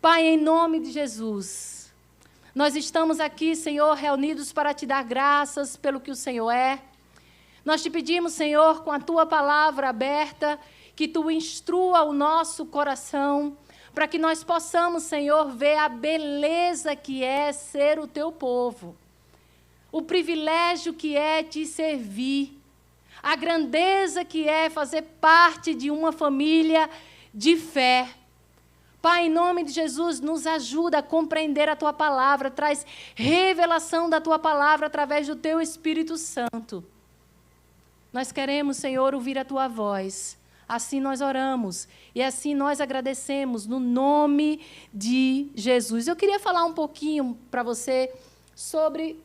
Pai, em nome de Jesus, nós estamos aqui, Senhor, reunidos para te dar graças pelo que o Senhor é. Nós te pedimos, Senhor, com a tua palavra aberta, que tu instrua o nosso coração, para que nós possamos, Senhor, ver a beleza que é ser o teu povo, o privilégio que é te servir, a grandeza que é fazer parte de uma família de fé. Pai, em nome de Jesus, nos ajuda a compreender a tua palavra, traz revelação da tua palavra através do teu Espírito Santo. Nós queremos, Senhor, ouvir a tua voz. Assim nós oramos e assim nós agradecemos no nome de Jesus. Eu queria falar um pouquinho para você sobre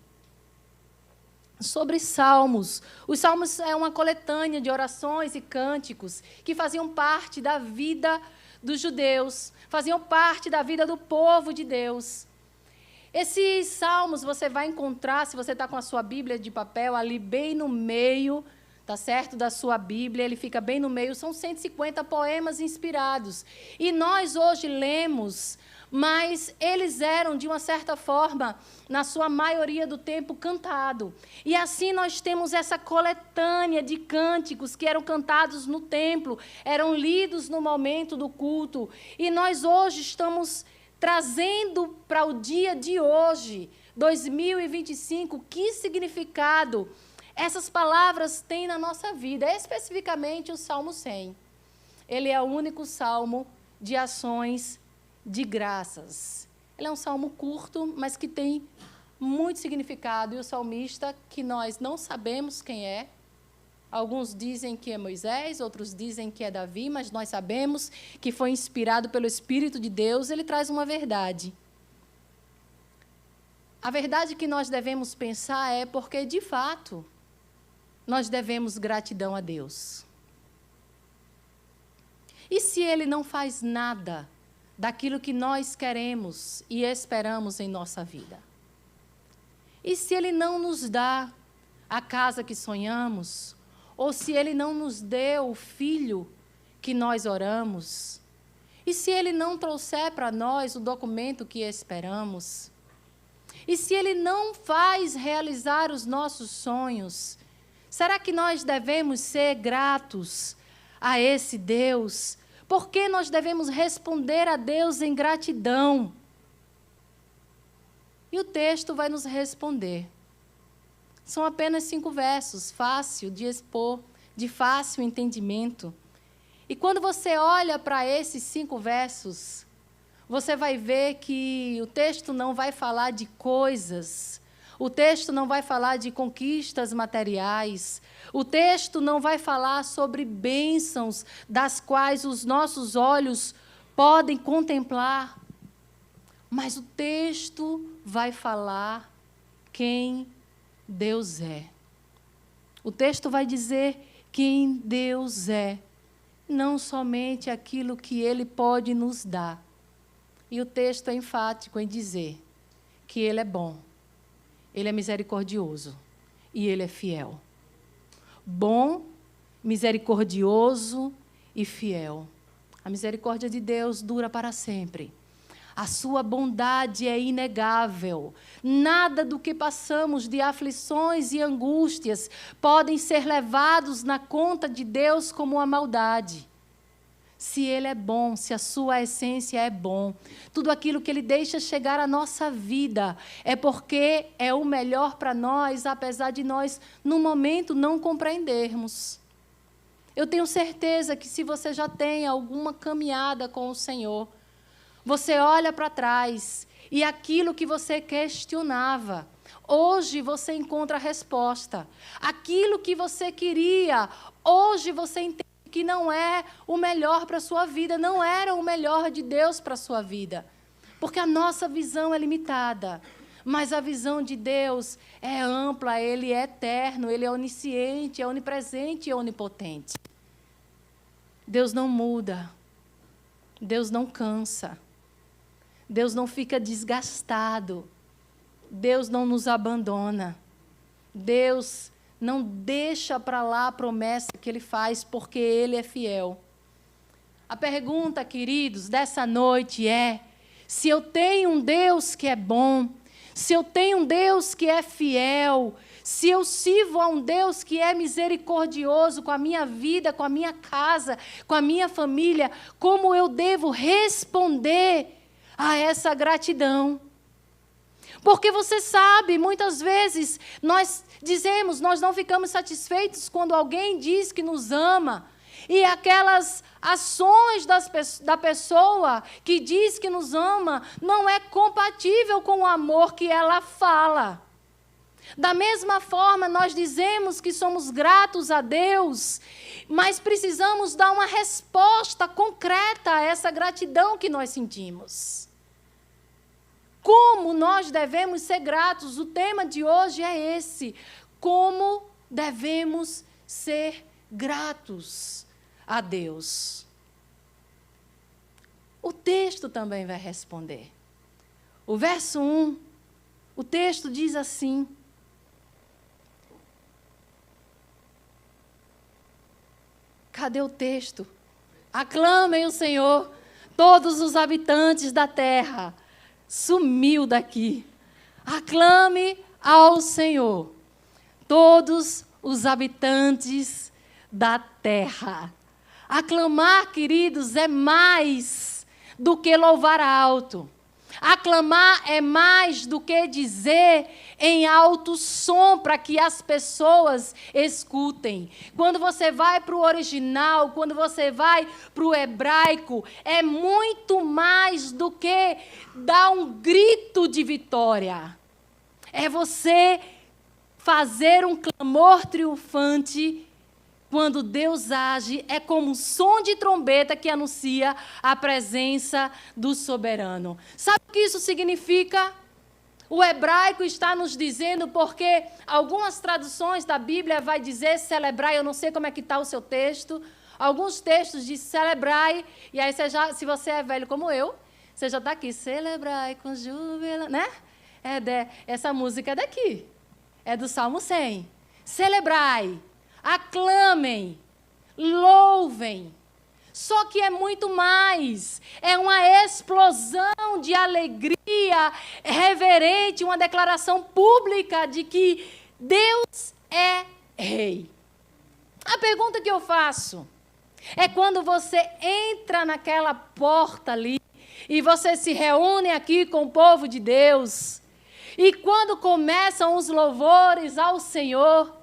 salmos. Os salmos é uma coletânea de orações e cânticos que faziam parte da vida dos judeus, faziam parte da vida do povo de Deus. Esses salmos você vai encontrar, se você está com a sua Bíblia de papel, ali bem no meio, tá certo, da sua Bíblia, ele fica bem no meio, são 150 poemas inspirados. E nós hoje lemos, mas eles eram, de uma certa forma, na sua maioria do tempo, cantado. E assim nós temos essa coletânea de cânticos que eram cantados no templo, eram lidos no momento do culto. E nós hoje estamos trazendo para o dia de hoje, 2025, que significado essas palavras têm na nossa vida, especificamente o Salmo 100. Ele é o único salmo de ações de graças. Ele é um salmo curto, mas que tem muito significado. E o salmista, que nós não sabemos quem é, alguns dizem que é Moisés, outros dizem que é Davi, mas nós sabemos que foi inspirado pelo Espírito de Deus. Ele traz uma verdade. A verdade que nós devemos pensar é porque, de fato, nós devemos gratidão a Deus. E se Ele não faz nada daquilo que nós queremos e esperamos em nossa vida? E se Ele não nos dá a casa que sonhamos? Ou se Ele não nos deu o filho que nós oramos? E se Ele não trouxer para nós o documento que esperamos? E se Ele não faz realizar os nossos sonhos? Será que nós devemos ser gratos a esse Deus? Por que nós devemos responder a Deus em gratidão? E o texto vai nos responder. São apenas 5 versos, fácil de expor, de fácil entendimento. E quando você olha para esses 5 versos, você vai ver que o texto não vai falar de coisas, o texto não vai falar de conquistas materiais, o texto não vai falar sobre bênçãos das quais os nossos olhos podem contemplar, mas o texto vai falar quem Deus é. O texto vai dizer quem Deus é, não somente aquilo que Ele pode nos dar. E o texto é enfático em dizer que Ele é bom, Ele é misericordioso e Ele é fiel. Bom, misericordioso e fiel. A misericórdia de Deus dura para sempre. A sua bondade é inegável. Nada do que passamos de aflições e angústias podem ser levados na conta de Deus como uma maldade. Se Ele é bom, se a sua essência é bom, tudo aquilo que Ele deixa chegar à nossa vida é porque é o melhor para nós, apesar de nós, no momento, não compreendermos. Eu tenho certeza que se você já tem alguma caminhada com o Senhor, você olha para trás e aquilo que você questionava, hoje você encontra a resposta. Aquilo que você queria, hoje você entende que não é o melhor para a sua vida, não era o melhor de Deus para a sua vida. Porque a nossa visão é limitada, mas a visão de Deus é ampla, Ele é eterno, Ele é onisciente, é onipresente e é onipotente. Deus não muda, Deus não cansa, Deus não fica desgastado, Deus não nos abandona, Deus não deixa para lá a promessa que Ele faz, porque Ele é fiel. A pergunta, queridos, dessa noite é: se eu tenho um Deus que é bom, se eu tenho um Deus que é fiel, se eu sirvo a um Deus que é misericordioso com a minha vida, com a minha casa, com a minha família, como eu devo responder a essa gratidão? Porque você sabe, muitas vezes nós dizemos, nós não ficamos satisfeitos quando alguém diz que nos ama. E aquelas ações da pessoa que diz que nos ama não é compatível com o amor que ela fala. Da mesma forma, nós dizemos que somos gratos a Deus, mas precisamos dar uma resposta concreta a essa gratidão que nós sentimos. Como nós devemos ser gratos? O tema de hoje é esse. Como devemos ser gratos a Deus? O texto também vai responder. O verso 1, o texto diz assim: cadê o texto? Aclamem o Senhor, todos os habitantes da terra. Sumiu daqui. Aclame ao Senhor, todos os habitantes da terra. Aclamar, queridos, é mais do que louvar alto. Aclamar é mais do que dizer em alto som para que as pessoas escutem. Quando você vai para o original, quando você vai para o hebraico, é muito mais do que dar um grito de vitória. É você fazer um clamor triunfante. Quando Deus age, é como um som de trombeta que anuncia a presença do soberano. Sabe o que isso significa? O hebraico está nos dizendo, porque algumas traduções da Bíblia vai dizer celebrar, eu não sei como é que está o seu texto. Alguns textos dizem celebrai, e aí se você é velho como eu, você já está aqui, celebrai com júbilo, né? Essa música é daqui, é do Salmo 100. Celebrai. Aclamem, louvem. Só que é muito mais. É uma explosão de alegria reverente, uma declaração pública de que Deus é Rei. A pergunta que eu faço é quando você entra naquela porta ali e você se reúne aqui com o povo de Deus e quando começam os louvores ao Senhor,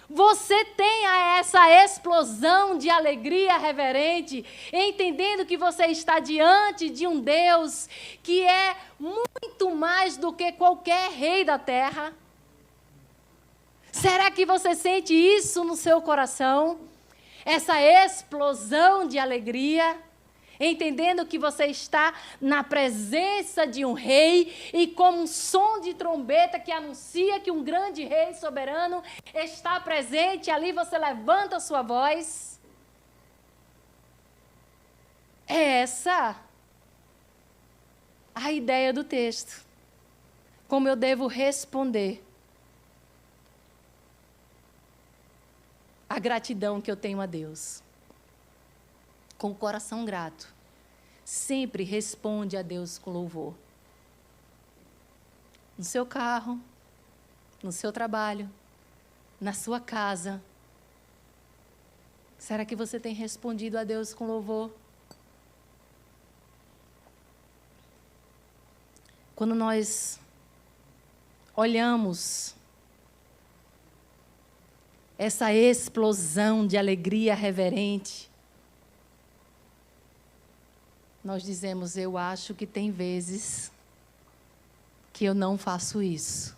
você tenha essa explosão de alegria reverente, entendendo que você está diante de um Deus que é muito mais do que qualquer rei da terra? Será que você sente isso no seu coração? Essa explosão de alegria? Entendendo que você está na presença de um rei e como um som de trombeta que anuncia que um grande rei soberano está presente, ali você levanta a sua voz. É essa a ideia do texto. Como eu devo responder a gratidão que eu tenho a Deus. Com o coração grato, sempre responde a Deus com louvor. No seu carro, no seu trabalho, na sua casa. Será que você tem respondido a Deus com louvor? Quando nós olhamos essa explosão de alegria reverente, nós dizemos, eu acho que tem vezes que eu não faço isso.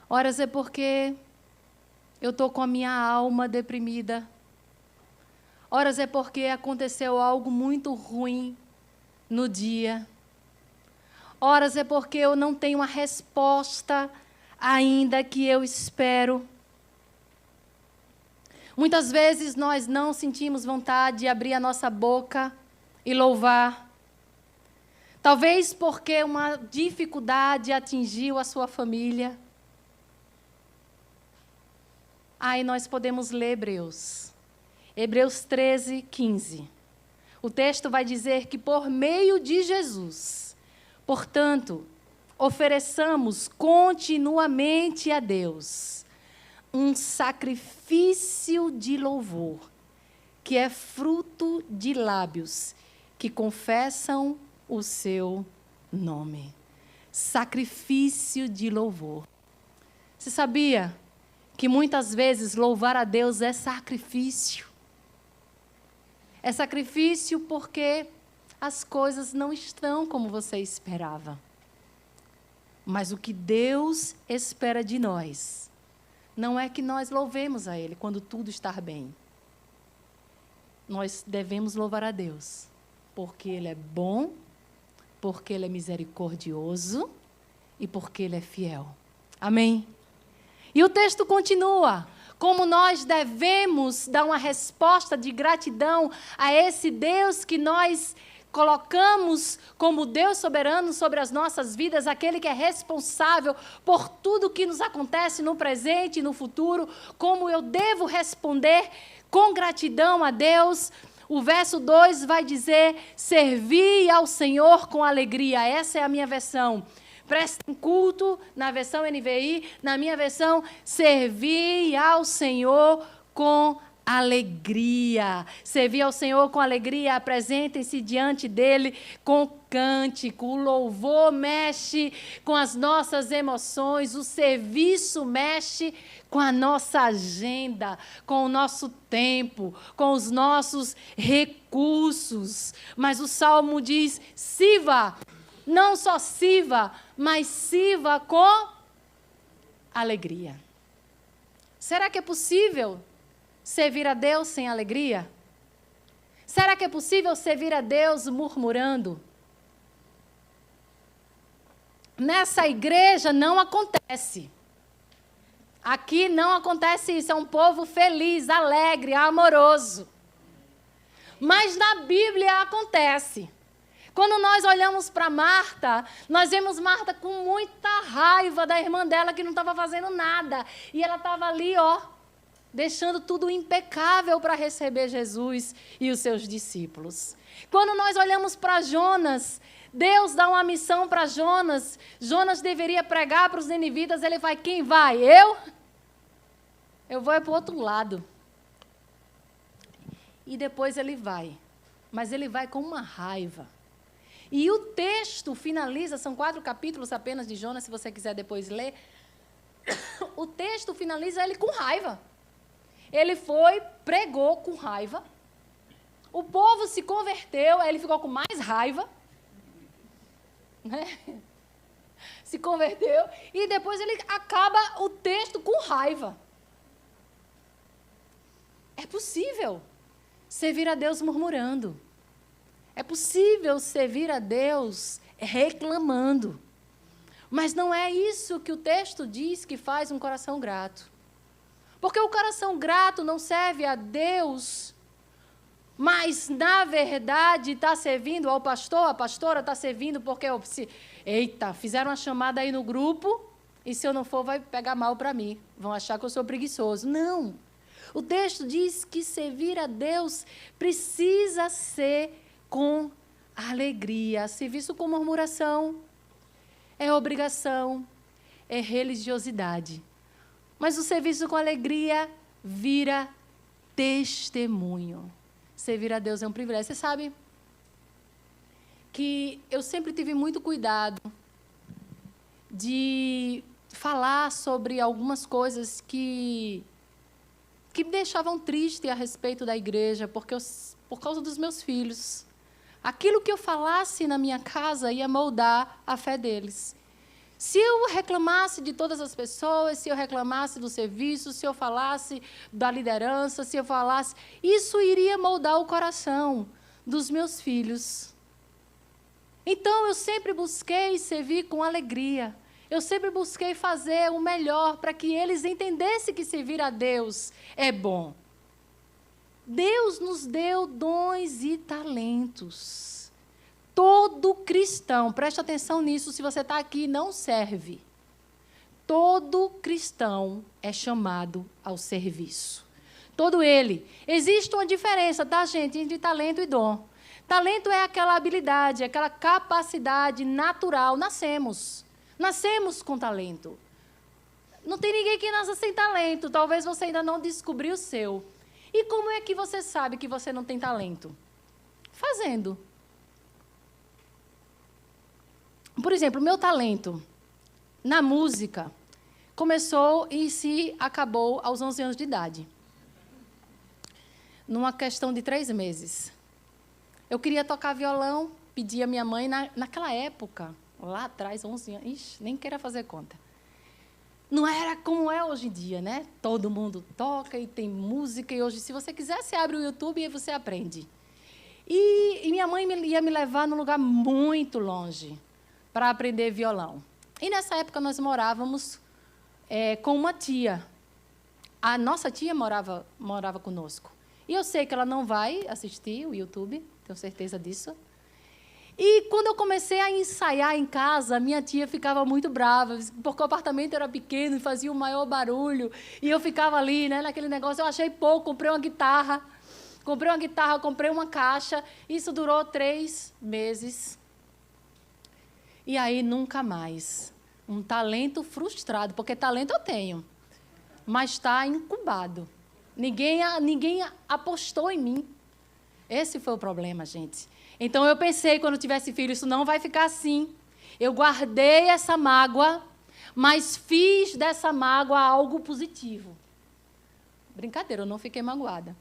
Horas é porque eu estou com a minha alma deprimida. Horas é porque aconteceu algo muito ruim no dia. Horas é porque eu não tenho uma resposta ainda que eu espero. Muitas vezes nós não sentimos vontade de abrir a nossa boca e louvar. Talvez porque uma dificuldade atingiu a sua família. Aí nós podemos ler Hebreus 13, 15. O texto vai dizer que por meio de Jesus, portanto, ofereçamos continuamente a Deus um sacrifício de louvor, que é fruto de lábios que confessam o seu nome. Sacrifício de louvor. Você sabia que muitas vezes louvar a Deus é sacrifício? É sacrifício porque as coisas não estão como você esperava. Mas o que Deus espera de nós não é que nós louvemos a Ele quando tudo está bem. Nós devemos louvar a Deus porque Ele é bom, porque Ele é misericordioso e porque Ele é fiel. Amém? E o texto continua. Como nós devemos dar uma resposta de gratidão a esse Deus que nós colocamos como Deus soberano sobre as nossas vidas, aquele que é responsável por tudo que nos acontece no presente e no futuro, como eu devo responder com gratidão a Deus. O verso 2 vai dizer: servi ao Senhor com alegria. Essa é a minha versão. Prestem culto, na versão NVI, na minha versão, servi ao Senhor com alegria. Servir ao Senhor com alegria, apresentem-se diante dEle com cântico. O louvor mexe com as nossas emoções, o serviço mexe com a nossa agenda, com o nosso tempo, com os nossos recursos. Mas o Salmo diz: sirva, não só sirva, mas sirva com alegria. Será que é possível servir a Deus sem alegria? Será que é possível servir a Deus murmurando? Nessa igreja não acontece. Aqui não acontece isso. É um povo feliz, alegre, amoroso. Mas na Bíblia acontece. Quando nós olhamos para Marta, nós vemos Marta com muita raiva da irmã dela que não estava fazendo nada. E ela estava ali, deixando tudo impecável para receber Jesus e os seus discípulos. Quando nós olhamos para Jonas, Deus dá uma missão para Jonas. Jonas deveria pregar para os ninivitas. Ele vai: quem vai? Eu? Eu vou para o outro lado. E depois ele vai. Mas ele vai com uma raiva. E o texto finaliza, são 4 capítulos apenas de Jonas, se você quiser depois ler. O texto finaliza ele com raiva. Ele foi, pregou com raiva. O povo se converteu, aí ele ficou com mais raiva. Né? Se converteu. E depois ele acaba o texto com raiva. É possível servir a Deus murmurando. É possível servir a Deus reclamando. Mas não é isso que o texto diz que faz um coração grato. Porque o coração grato não serve a Deus, mas, na verdade, está servindo ao pastor, a pastora está servindo porque, fizeram uma chamada aí no grupo, e se eu não for, vai pegar mal para mim. Vão achar que eu sou preguiçoso. Não. O texto diz que servir a Deus precisa ser com alegria. Serviço com murmuração é obrigação, é religiosidade. Mas o serviço com alegria vira testemunho. Servir a Deus é um privilégio. Você sabe que eu sempre tive muito cuidado de falar sobre algumas coisas que me deixavam triste a respeito da igreja, por causa dos meus filhos. Aquilo que eu falasse na minha casa ia moldar a fé deles. Se eu reclamasse de todas as pessoas, se eu reclamasse do serviço, se eu falasse da liderança, se eu falasse... Isso iria moldar o coração dos meus filhos. Então, eu sempre busquei servir com alegria. Eu sempre busquei fazer o melhor para que eles entendessem que servir a Deus é bom. Deus nos deu dons e talentos. Todo cristão, preste atenção nisso, se você está aqui e não serve. Todo cristão é chamado ao serviço. Todo ele. Existe uma diferença, tá, gente, entre talento e dom. Talento é aquela habilidade, aquela capacidade natural. Nascemos com talento. Não tem ninguém que nasça sem talento. Talvez você ainda não descobriu o seu. E como é que você sabe que você não tem talento? Fazendo. Por exemplo, o meu talento na música começou e se acabou aos 11 anos de idade. Numa questão de 3 meses. Eu queria tocar violão, pedi à minha mãe, naquela época, lá atrás, 11 anos, ixi, nem queira fazer conta. Não era como é hoje em dia, né? Todo mundo toca e tem música, e hoje, se você quiser, você abre o YouTube e você aprende. E minha mãe ia me levar num lugar muito longe para aprender violão. E, nessa época, nós morávamos com uma tia. A nossa tia morava conosco. E eu sei que ela não vai assistir o YouTube, tenho certeza disso. E, quando eu comecei a ensaiar em casa, minha tia ficava muito brava, porque o apartamento era pequeno e fazia o maior barulho. E eu ficava ali, né, naquele negócio. Eu achei pouco, comprei uma guitarra, comprei uma caixa. Isso durou 3 meses. E aí, nunca mais. Um talento frustrado, porque talento eu tenho, mas está incubado. Ninguém apostou em mim. Esse foi o problema, gente. Então, eu pensei, quando eu tivesse filho, isso não vai ficar assim. Eu guardei essa mágoa, mas fiz dessa mágoa algo positivo. Brincadeira, eu não fiquei magoada.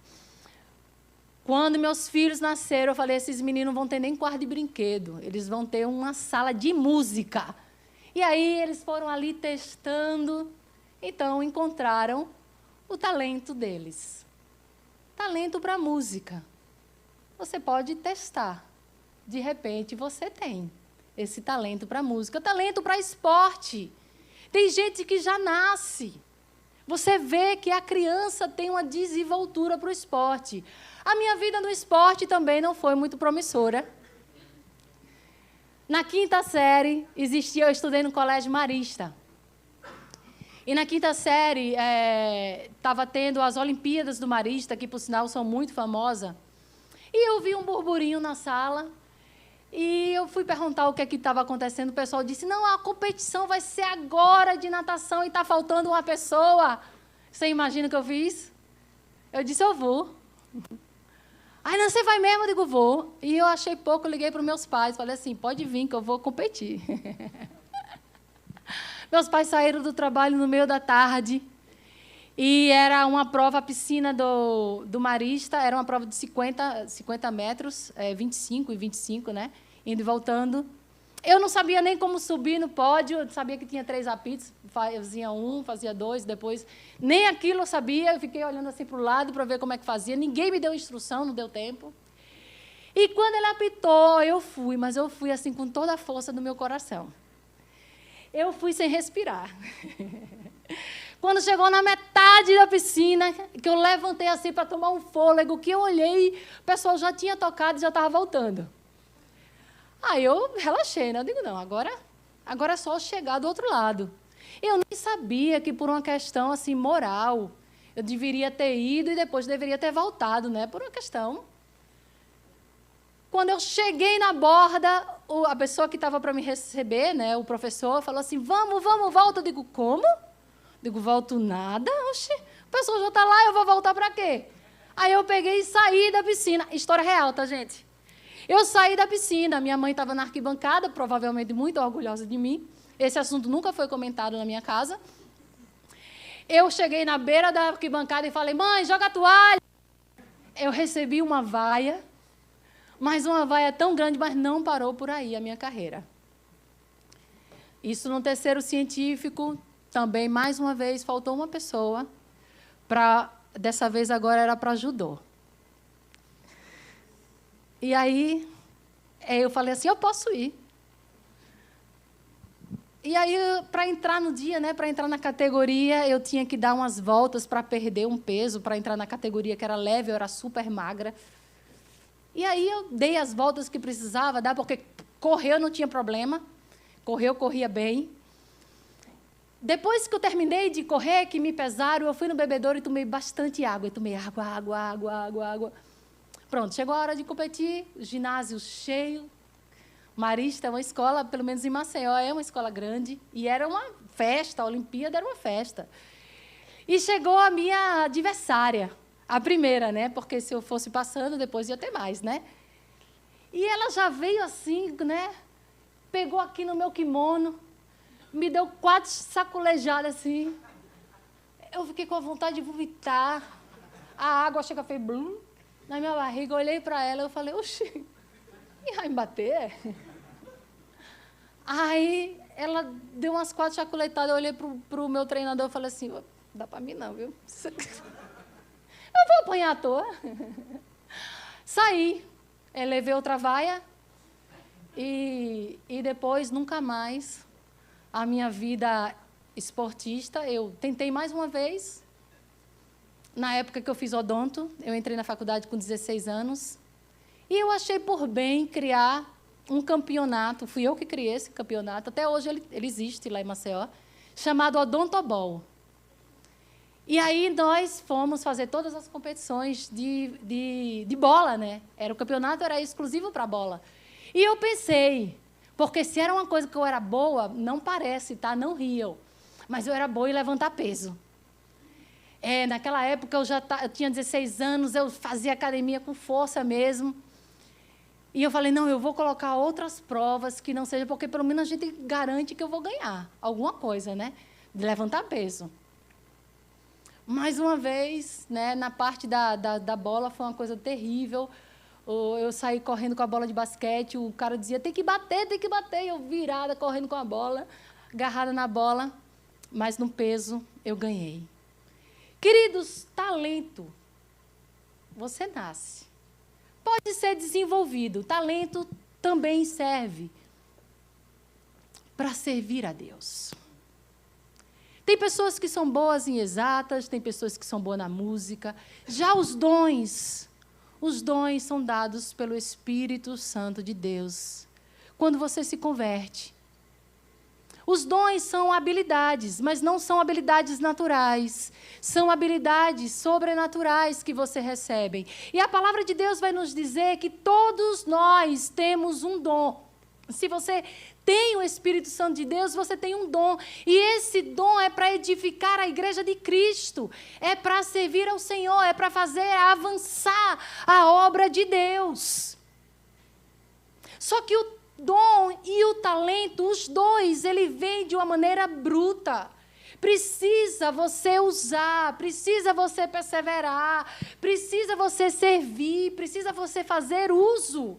Quando meus filhos nasceram, eu falei, esses meninos não vão ter nem quarto de brinquedo. Eles vão ter uma sala de música. E aí, eles foram ali testando. Então, encontraram o talento deles. Talento para música. Você pode testar. De repente, você tem esse talento para música. Talento para esporte. Tem gente que já nasce. Você vê que a criança tem uma desenvoltura para o esporte. A minha vida no esporte também não foi muito promissora. Na 5ª série, eu estudei no Colégio Marista. E na 5ª série, estava tendo as Olimpíadas do Marista, que, por sinal, são muito famosas. E eu vi um burburinho na sala. E eu fui perguntar o que estava acontecendo. O pessoal disse, não, a competição vai ser agora de natação e está faltando uma pessoa. Você imagina o que eu fiz? Eu disse, eu vou. Aí, não, você vai mesmo? Eu digo, vou. E eu achei pouco, eu liguei para os meus pais. Falei assim, pode vir que eu vou competir. Meus pais saíram do trabalho no meio da tarde. E era uma prova, a piscina do Marista, era uma prova de 50 metros, 25 e 25, né? Indo e voltando. Eu não sabia nem como subir no pódio, eu sabia que tinha 3 apitos, fazia 1, fazia 2, depois... Nem aquilo eu sabia, eu fiquei olhando assim para o lado para ver como é que fazia. Ninguém me deu instrução, não deu tempo. E quando ele apitou, eu fui, mas eu fui assim com toda a força do meu coração. Eu fui sem respirar. Quando chegou na metade da piscina, que eu levantei assim para tomar um fôlego, que eu olhei, o pessoal já tinha tocado e já estava voltando. Aí eu relaxei, né? Eu digo, não, agora é só chegar do outro lado. Eu nem sabia que, por uma questão assim, moral, eu deveria ter ido e depois deveria ter voltado, né? Por uma questão. Quando eu cheguei na borda, a pessoa que estava para me receber, né, o professor, falou assim, vamos, volta. Eu digo, como? Digo, volto nada? Oxi, a pessoa já está lá, eu vou voltar para quê? Aí eu peguei e saí da piscina. História real, tá, gente? Eu saí da piscina, minha mãe estava na arquibancada, provavelmente muito orgulhosa de mim. Esse assunto nunca foi comentado na minha casa. Eu cheguei na beira da arquibancada e falei, mãe, joga a toalha. Eu recebi uma vaia, mas uma vaia tão grande, mas não parou por aí a minha carreira. Isso no terceiro científico... Também, mais uma vez, faltou uma pessoa, dessa vez agora era para judô. E aí, eu falei assim, eu posso ir. E aí, para entrar no dia, né, para entrar na categoria, eu tinha que dar umas voltas para perder um peso, para entrar na categoria que era leve, eu era super magra. E aí, eu dei as voltas que precisava dar, porque correr eu não tinha problema, eu corria bem. Depois que eu terminei de correr, que me pesaram, eu fui no bebedouro e tomei bastante água. Eu tomei água. Pronto, chegou a hora de competir, ginásio cheio. Marista é uma escola, pelo menos em Maceió, é uma escola grande, e era uma festa, a Olimpíada era uma festa. E chegou a minha adversária, a primeira, né? Porque se eu fosse passando, depois ia ter mais, né? E ela já veio assim, né? Pegou aqui no meu kimono, me deu 4 sacolejadas assim. Eu fiquei com a vontade de vomitar. A água chega, fez blum na minha barriga. Eu olhei para ela e falei, oxi, e vai me bater? Aí ela deu umas 4 chaculetadas, eu olhei para o meu treinador e falei assim, dá para mim não, viu? Eu vou apanhar à toa. Saí, levei outra vaia e depois, nunca mais, a minha vida esportista, eu tentei mais uma vez. Na época que eu fiz odonto, eu entrei na faculdade com 16 anos, e eu achei por bem criar um campeonato, fui eu que criei esse campeonato, até hoje ele existe lá em Maceió, chamado Odontobol. E aí nós fomos fazer todas as competições de bola, né? O campeonato era exclusivo para bola. E eu pensei, porque se era uma coisa que eu era boa, não parece, tá? Não riam. Mas eu era boa em levantar peso. Naquela época eu tinha 16 anos, eu fazia academia com força mesmo. E eu falei, não, eu vou colocar outras provas que não sejam, porque pelo menos a gente garante que eu vou ganhar alguma coisa, né? De levantar peso. Mais uma vez, né, na parte da bola, foi uma coisa terrível. Eu saí correndo com a bola de basquete, o cara dizia, tem que bater, tem que bater. Eu virada, correndo com a bola, agarrada na bola, mas no peso eu ganhei. Queridos, talento, você nasce. Pode ser desenvolvido. Talento também serve para servir a Deus. Tem pessoas que são boas em exatas, tem pessoas que são boas na música. Já os dons são dados pelo Espírito Santo de Deus, quando você se converte. Os dons são habilidades, mas não são habilidades naturais. São habilidades sobrenaturais que você recebe. E a palavra de Deus vai nos dizer que todos nós temos um dom. Se você tem o Espírito Santo de Deus, você tem um dom. E esse dom é para edificar a igreja de Cristo. É para servir ao Senhor, é para fazer avançar a obra de Deus. Só que o dom e o talento, os dois, ele vem de uma maneira bruta. Precisa você usar, precisa você perseverar, precisa você servir, precisa você fazer uso.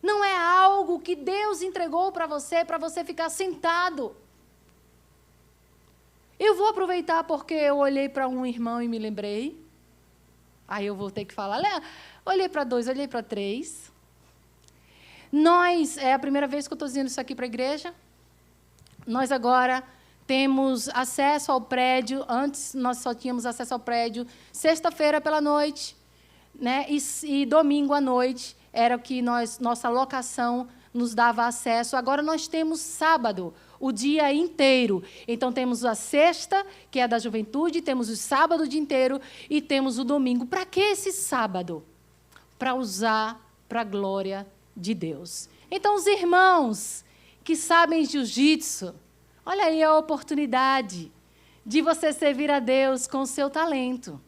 Não é algo que Deus entregou para você ficar sentado. Eu vou aproveitar porque eu olhei para um irmão e me lembrei. Aí eu vou ter que falar. Olhei para 2, olhei para 3. É a primeira vez que eu estou dizendo isso aqui para a igreja. Nós agora temos acesso ao prédio. Antes nós só tínhamos acesso ao prédio sexta-feira pela noite, né? E domingo à noite. Era o que nossa locação nos dava acesso. Agora nós temos sábado, o dia inteiro. Então, temos a sexta, que é da juventude, temos o sábado o dia inteiro e temos o domingo. Para que esse sábado? Para usar para a glória de Deus. Então, os irmãos que sabem jiu-jitsu, olha aí a oportunidade de você servir a Deus com o seu talento.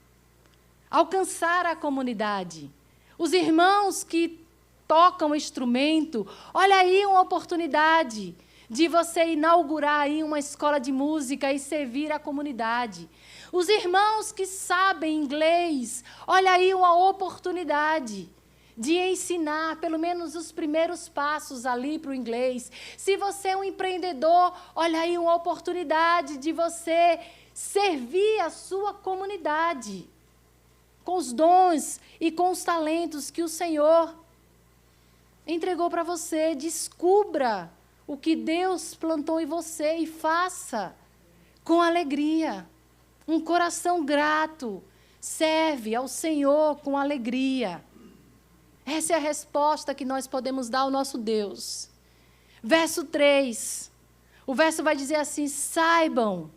Alcançar a comunidade. Os irmãos que tocam instrumento, olha aí uma oportunidade de você inaugurar aí uma escola de música e servir a comunidade. Os irmãos que sabem inglês, olha aí uma oportunidade de ensinar pelo menos os primeiros passos ali para o inglês. Se você é um empreendedor, olha aí uma oportunidade de você servir a sua comunidade com os dons e com os talentos que o Senhor entregou para você. Descubra o que Deus plantou em você e faça com alegria. Um coração grato serve ao Senhor com alegria. Essa é a resposta que nós podemos dar ao nosso Deus. Verso 3. O verso vai dizer assim: saibam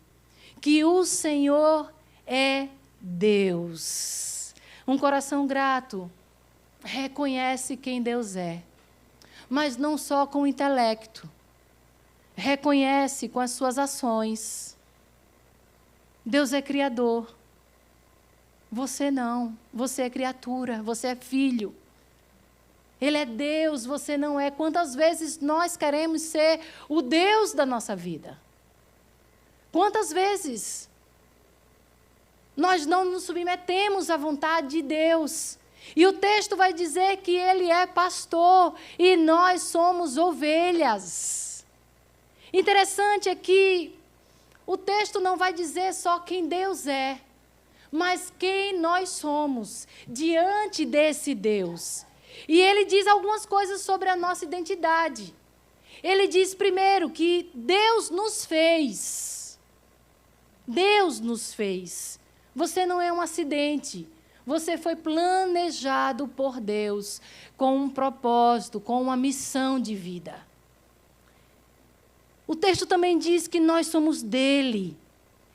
que o Senhor é Deus. Um coração grato reconhece quem Deus é, mas não só com o intelecto, reconhece com as suas ações. Deus é criador. Você não. Você é criatura, você é filho. Ele é Deus, você não é. Quantas vezes nós queremos ser o Deus da nossa vida? Quantas vezes nós não nos submetemos à vontade de Deus? E o texto vai dizer que Ele é pastor e nós somos ovelhas. Interessante é que o texto não vai dizer só quem Deus é, mas quem nós somos diante desse Deus. E ele diz algumas coisas sobre a nossa identidade. Ele diz primeiro que Deus nos fez. Deus nos fez. Você não é um acidente. Você foi planejado por Deus com um propósito, com uma missão de vida. O texto também diz que nós somos dele.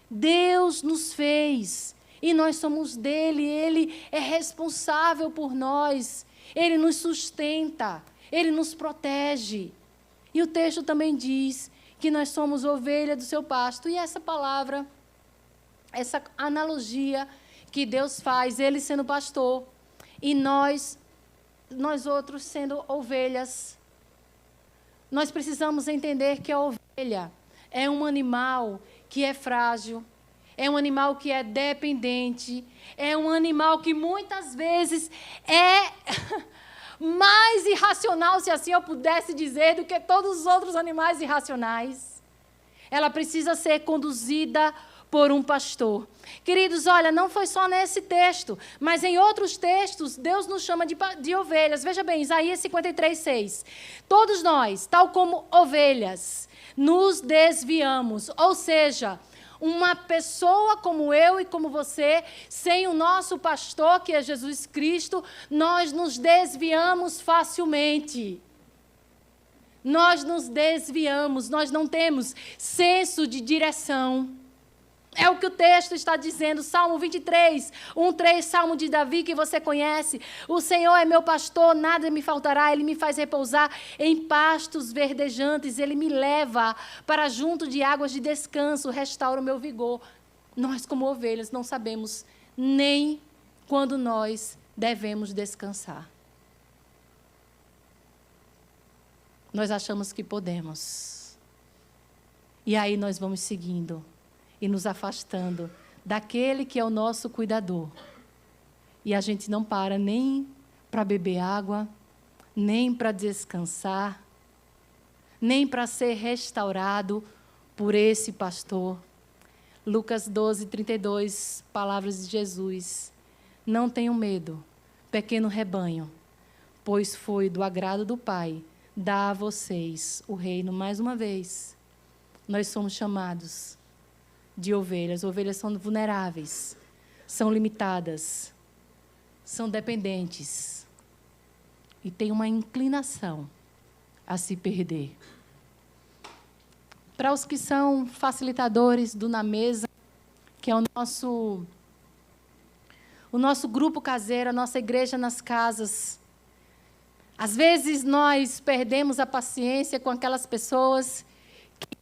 Deus nos fez e nós somos dele. Ele é responsável por nós. Ele nos sustenta. Ele nos protege. E o texto também diz que nós somos ovelha do seu pasto. E essa palavra, essa analogia que Deus faz, Ele sendo pastor e nós outros sendo ovelhas. Nós precisamos entender que a ovelha é um animal que é frágil, é um animal que é dependente, é um animal que muitas vezes é mais irracional, se assim eu pudesse dizer, do que todos os outros animais irracionais. Ela precisa ser conduzida por um pastor. Queridos, olha, não foi só nesse texto, mas em outros textos, Deus nos chama de ovelhas. Veja bem, Isaías 53:6. Todos nós, tal como ovelhas, nos desviamos. Ou seja, uma pessoa como eu e como você, sem o nosso pastor, que é Jesus Cristo, nós nos desviamos facilmente. Nós nos desviamos, nós não temos senso de direção. É o que o texto está dizendo, Salmo 23, 1:3, Salmo de Davi, que você conhece. O Senhor é meu pastor, nada me faltará, Ele me faz repousar em pastos verdejantes, Ele me leva para junto de águas de descanso, restaura o meu vigor. Nós, como ovelhas, não sabemos nem quando nós devemos descansar. Nós achamos que podemos. E aí nós vamos seguindo e nos afastando daquele que é o nosso cuidador. E a gente não para nem para beber água, nem para descansar, nem para ser restaurado por esse pastor. Lucas 12:32, palavras de Jesus. Não tenham medo, pequeno rebanho, pois foi do agrado do Pai dar a vocês o reino mais uma vez. Nós somos chamados de ovelhas. Ovelhas são vulneráveis, são limitadas, são dependentes e têm uma inclinação a se perder. Para os que são facilitadores do Na Mesa, que é o nosso grupo caseiro, a nossa igreja nas casas, às vezes nós perdemos a paciência com aquelas pessoas que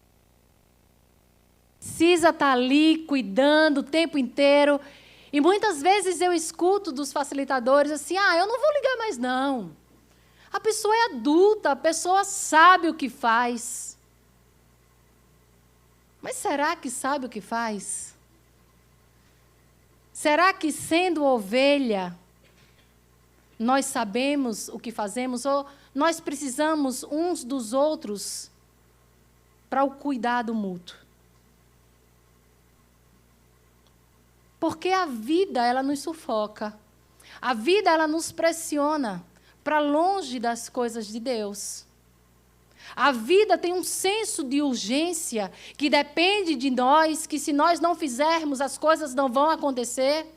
precisa estar ali cuidando o tempo inteiro. E muitas vezes eu escuto dos facilitadores assim, eu não vou ligar mais não. A pessoa é adulta, a pessoa sabe o que faz. Mas será que sabe o que faz? Será que sendo ovelha, nós sabemos o que fazemos? Ou nós precisamos uns dos outros para o cuidado mútuo? Porque a vida, ela nos sufoca. A vida, ela nos pressiona para longe das coisas de Deus. A vida tem um senso de urgência que depende de nós, que se nós não fizermos, as coisas não vão acontecer.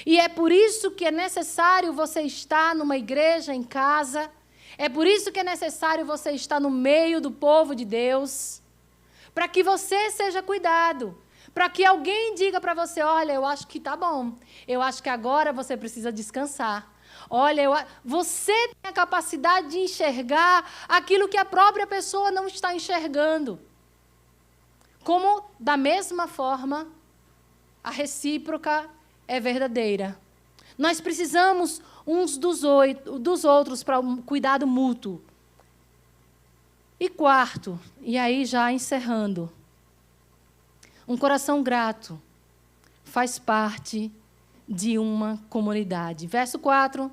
E é por isso que é necessário você estar numa igreja, em casa. É por isso que é necessário você estar no meio do povo de Deus. Para que você seja cuidado. Para que alguém diga para você, olha, eu acho que está bom. Eu acho que agora você precisa descansar. Olha, você tem a capacidade de enxergar aquilo que a própria pessoa não está enxergando. Como, da mesma forma, a recíproca é verdadeira. Nós precisamos uns dos outros para um cuidado mútuo. E quarto, e aí já encerrando, um coração grato faz parte de uma comunidade. Verso 4.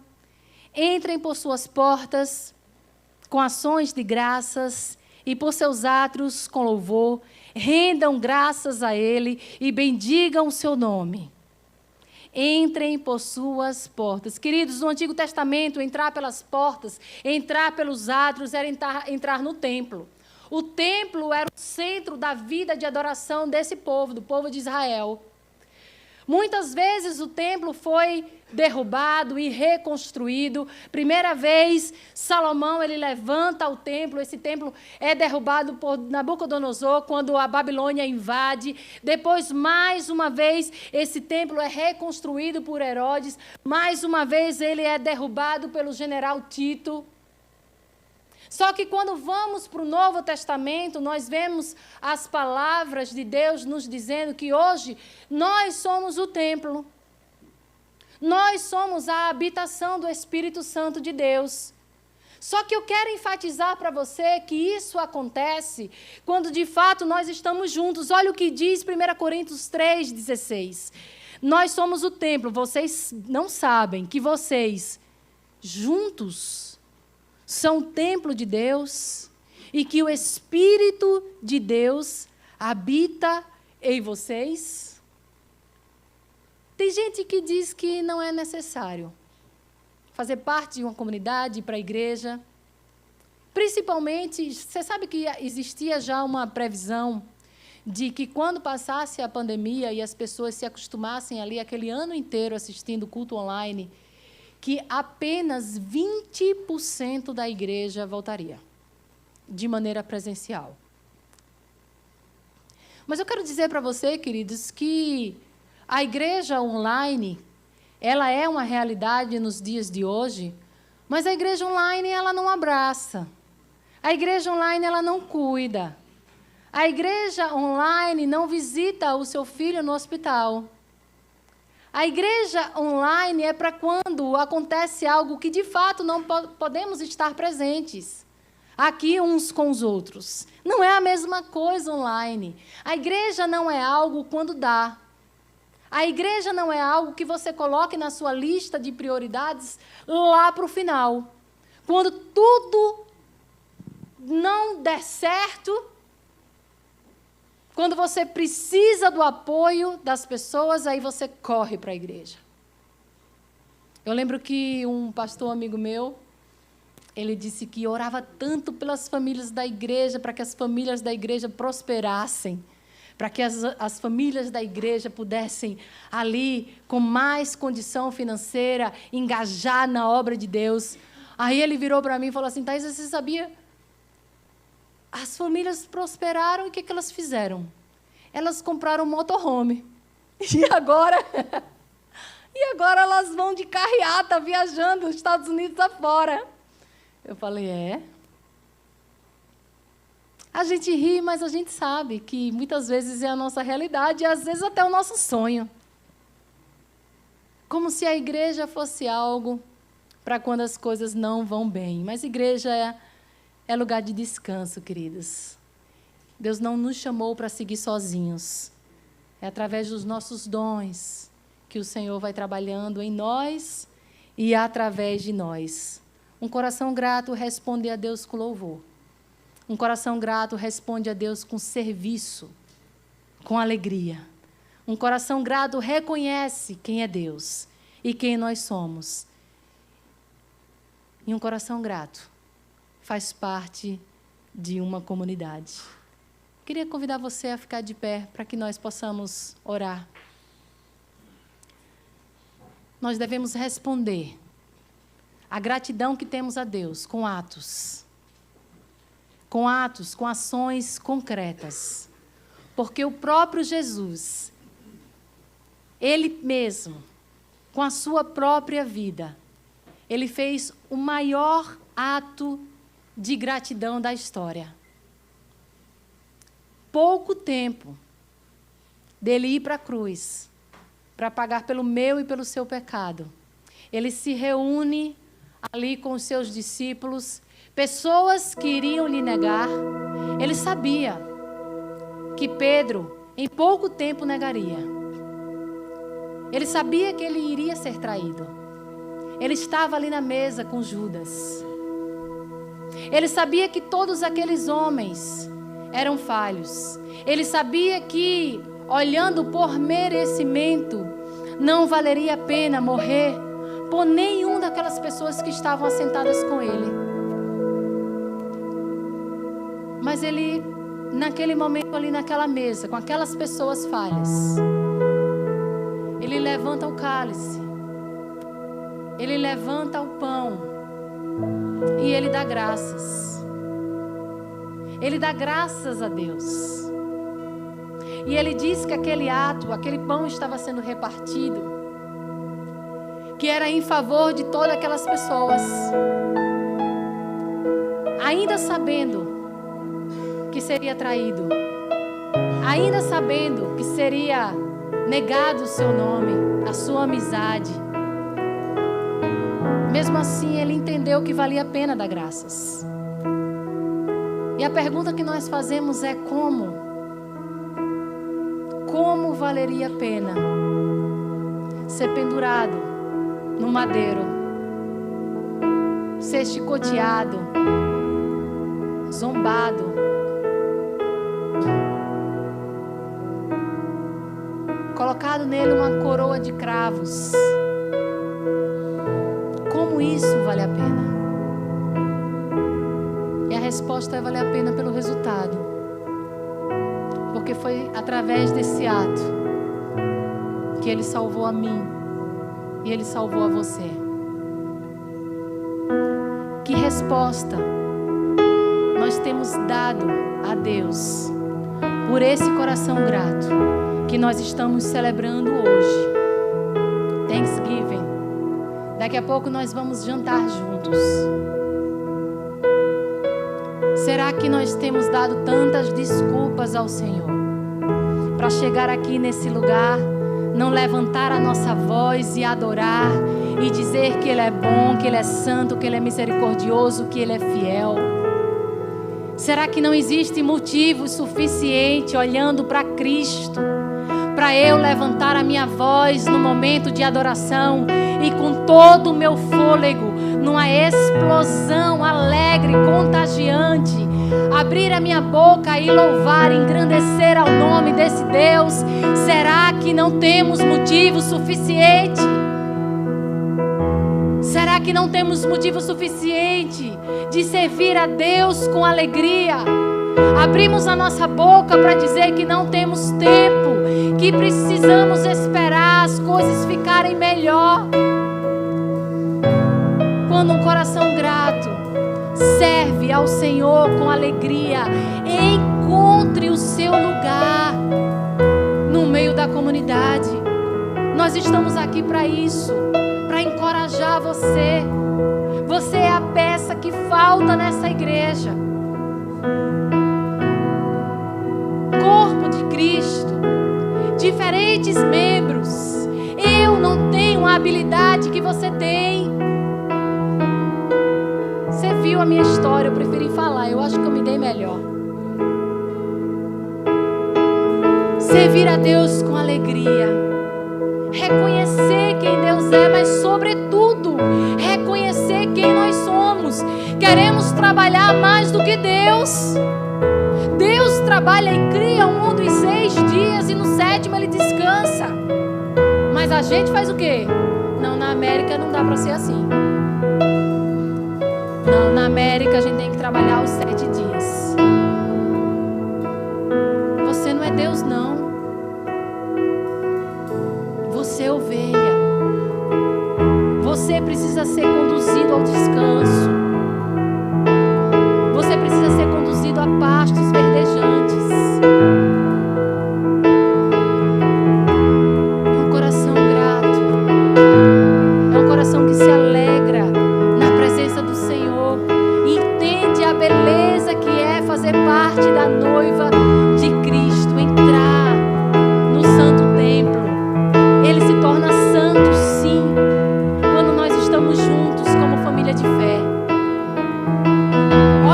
Entrem por suas portas com ações de graças e por seus átrios com louvor. Rendam graças a Ele e bendigam o seu nome. Entrem por suas portas. Queridos, no Antigo Testamento, entrar pelas portas, entrar pelos átrios, era entrar no templo. O templo era o centro da vida de adoração desse povo, do povo de Israel. Muitas vezes o templo foi derrubado e reconstruído. Primeira vez, Salomão ele levanta o templo. Esse templo é derrubado por Nabucodonosor quando a Babilônia invade. Depois, mais uma vez, esse templo é reconstruído por Herodes. Mais uma vez, ele é derrubado pelo general Tito. Só que quando vamos para o Novo Testamento, nós vemos as palavras de Deus nos dizendo que hoje nós somos o templo. Nós somos a habitação do Espírito Santo de Deus. Só que eu quero enfatizar para você que isso acontece quando de fato nós estamos juntos. Olha o que diz 1 Coríntios 3,16. Nós somos o templo, vocês não sabem que vocês juntos são o templo de Deus e que o Espírito de Deus habita em vocês? Tem gente que diz que não é necessário fazer parte de uma comunidade, ir para a igreja. Principalmente, você sabe que existia já uma previsão de que quando passasse a pandemia e as pessoas se acostumassem ali aquele ano inteiro assistindo culto online, que apenas 20% da igreja voltaria de maneira presencial. Mas eu quero dizer para você, queridos, que a igreja online, ela é uma realidade nos dias de hoje, mas a igreja online, ela não abraça. A igreja online, ela não cuida. A igreja online não visita o seu filho no hospital. A igreja online é para quando acontece algo que, de fato, não podemos estar presentes aqui uns com os outros. Não é a mesma coisa online. A igreja não é algo quando dá. A igreja não é algo que você coloque na sua lista de prioridades lá para o final. Quando tudo não der certo, quando você precisa do apoio das pessoas, aí você corre para a igreja. Eu lembro que um pastor amigo meu, ele disse que orava tanto pelas famílias da igreja, para que as famílias da igreja prosperassem, para que as famílias da igreja pudessem ali, com mais condição financeira, engajar na obra de Deus. Aí ele virou para mim e falou assim: Thaís, você sabia? As famílias prosperaram e o que elas fizeram? Elas compraram um motorhome. E agora elas vão de carreata viajando os Estados Unidos afora. Eu falei, A gente ri, mas a gente sabe que muitas vezes é a nossa realidade e às vezes até o nosso sonho. Como se a igreja fosse algo para quando as coisas não vão bem. Mas igreja é lugar de descanso, queridos. Deus não nos chamou para seguir sozinhos. É através dos nossos dons que o Senhor vai trabalhando em nós e através de nós. Um coração grato responde a Deus com louvor. Um coração grato responde a Deus com serviço, com alegria. Um coração grato reconhece quem é Deus e quem nós somos. E um coração grato faz parte de uma comunidade. Queria convidar você a ficar de pé para que nós possamos orar. Nós devemos responder a gratidão que temos a Deus com atos, com ações concretas. Porque o próprio Jesus, Ele mesmo, com a sua própria vida, ele fez o maior ato de gratidão da história. Pouco tempo dele ir para a cruz, para pagar pelo meu e pelo seu pecado, ele se reúne ali com os seus discípulos, pessoas que iriam lhe negar. Ele sabia que Pedro, em pouco tempo, negaria. Ele sabia que ele iria ser traído. Ele estava ali na mesa com Judas. Ele sabia que todos aqueles homens eram falhos. Ele sabia que, olhando por merecimento, não valeria a pena morrer por nenhum daquelas pessoas que estavam assentadas com ele. Mas ele, naquele momento ali naquela mesa, com aquelas pessoas falhas, ele levanta o cálice, ele levanta o pão e ele dá graças. Ele dá graças a Deus. E ele diz que aquele ato, aquele pão estava sendo repartido, que era em favor de todas aquelas pessoas, ainda sabendo que seria traído, ainda sabendo que seria negado o seu nome, a sua amizade. Mesmo assim, ele entendeu que valia a pena dar graças. E a pergunta que nós fazemos é como? Como valeria a pena ser pendurado no madeiro, ser chicoteado, zombado, colocado nele uma coroa de cravos? Como isso vale a pena? E a resposta é valer a pena pelo resultado. Porque foi através desse ato que ele salvou a mim e ele salvou a você. Que resposta nós temos dado a Deus por esse coração grato que nós estamos celebrando hoje? Thanksgiving. Daqui a pouco nós vamos jantar juntos. Será que nós temos dado tantas desculpas ao Senhor para chegar aqui nesse lugar, não levantar a nossa voz e adorar e dizer que Ele é bom, que Ele é santo, que Ele é misericordioso, que Ele é fiel? Será que não existe motivo suficiente olhando para Cristo para eu levantar a minha voz no momento de adoração e com todo o meu fôlego, numa explosão alegre, contagiante, abrir a minha boca e louvar, engrandecer ao nome desse Deus? Será que não temos motivo suficiente? Será que não temos motivo suficiente de servir a Deus com alegria? Abrimos a nossa boca para dizer que não temos tempo, que precisamos esperar as coisas ficarem melhor. Quando um coração grato serve ao Senhor com alegria, encontre o seu lugar no meio da comunidade. Nós estamos aqui para isso, para encorajar você. Você é a peça que falta nessa igreja. Corpo de Cristo, diferentes membros. Eu não tenho a habilidade que você tem. Você viu a minha história, eu preferi falar, eu acho que eu me dei melhor. Servir a Deus com alegria, reconhecer quem Deus é, mas sobretudo, reconhecer quem nós somos. Queremos trabalhar mais do que Deus. Deus trabalha e cria o mundo em 6 dias e no 7º Ele descansa. Mas a gente faz o quê? Não, na América não dá para ser assim. Não, na América a gente tem que trabalhar os 7 dias. Você não é Deus, não. Você é ovelha. Você precisa ser conduzido ao descanso. Você precisa ser conduzido a pastos verdejantes. É um coração grato. É um coração que se alegra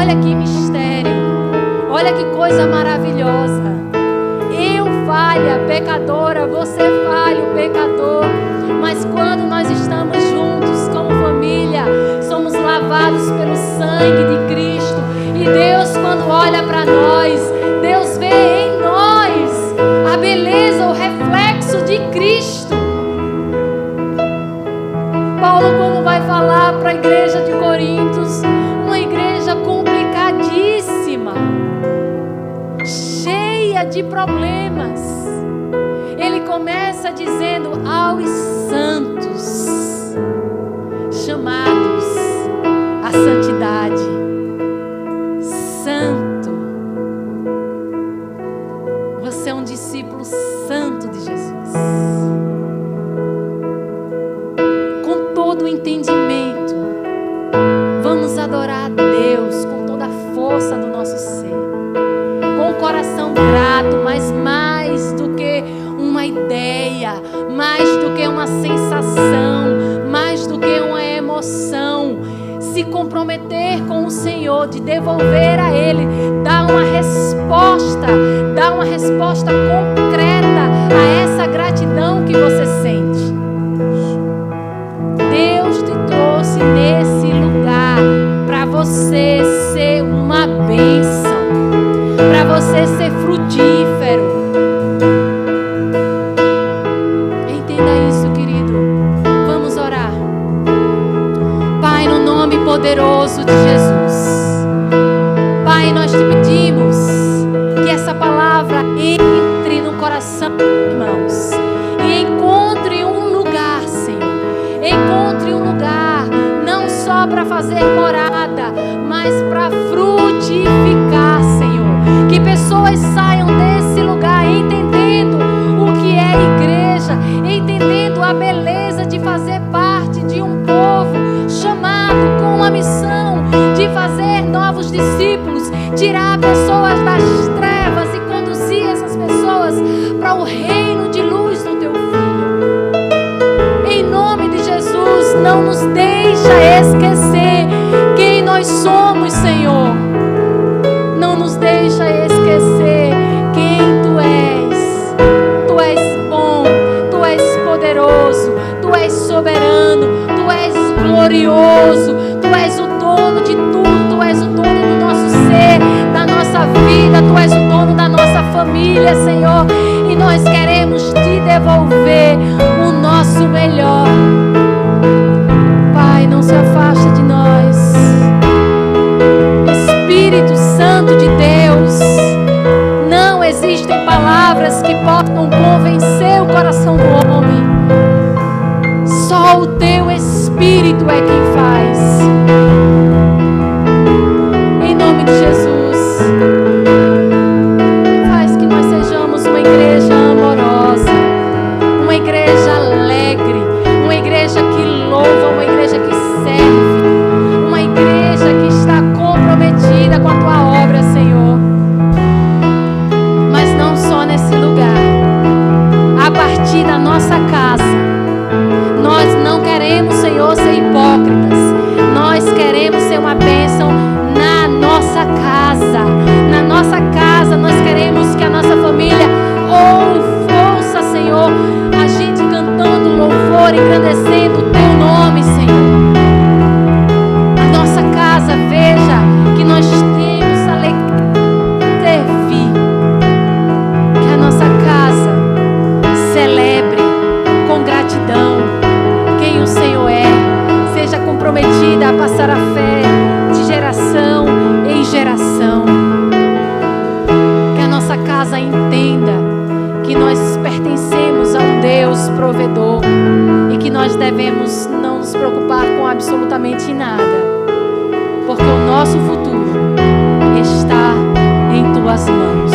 Olha que mistério. Olha que coisa maravilhosa. Eu falha, pecadora, você falho, pecador. Mas quando nós estamos juntos como família, somos lavados pelo sangue de Cristo. E Deus, quando olha para nós, Deus vê em nós a beleza, o reflexo de Cristo. Paulo, quando vai falar para a igreja de Corintos, uma igreja complicadíssima, cheia de problemas, ele começa dizendo aos santos, chamados à santidade. Santo, você é um discípulo santo de Jesus. Com todo o entendimento, vamos adorar a Deus com toda a força do nosso ser, com o coração grato, mas mais do que uma ideia, mais do que uma sensação, mais do que uma emoção, se comprometer com o Senhor, de devolver a Ele, dar uma resposta concreta a essa gratidão que você sente. Deus te trouxe nesse lugar para você ser uma bênção, para você ser frutífero. Entenda isso, querido. Vamos orar. Pai, no nome poderoso de Jesus, Pai, nós te pedimos que essa palavra entre no coração, irmãos, e encontre um lugar, Senhor. Encontre um lugar, não só para fazer morada, mas para frutificar, Senhor. Que pessoas saiam desse lugar entendendo o que é igreja, entendendo a beleza de fazer parte de um povo chamado com a missão de fazer novos discípulos, tirar pessoas das trevas e conduzir essas pessoas para o reino de luz do teu Filho. Em nome de Jesus, não nos deixa esquecer quem nós somos, Senhor. Não nos deixa esquecer quem Tu és. Tu és bom, Tu és poderoso, Tu és soberano, Tu és glorioso, Tu és o dono de tudo, Tu és o dono do nosso ser, da nossa vida, Tu és o dono da nossa família, Senhor. E nós queremos Te devolver o nosso melhor. Pai, não se afaste de nós. Espírito Santo de Deus, não existem palavras que possam convencer o coração do homem. Só o Teu Espírito é quem faz. Em nome de Jesus, faz que nós sejamos uma igreja amorosa, uma igreja alegre, uma igreja que louva, uma igreja que serve, uma igreja que está comprometida com a Tua obra, Senhor. Mas não só nesse lugar, a partir da nossa casa. Nós não queremos, Senhor, ser hipócritas. Nós queremos ser uma bênção na nossa casa. Na nossa casa, nós queremos que a nossa família ouça, Senhor, a gente cantando louvor, engrandecendo o Teu nome, Senhor. A nossa casa, veja que nós temos alegria de servir. Que a nossa casa celebre com gratidão quem o Senhor é. Seja comprometida a passar a fé de geração em geração. Que a nossa casa entenda que nós pertencemos a um Deus provedor e que nós devemos não nos preocupar com absolutamente nada, porque o nosso futuro está em Tuas mãos.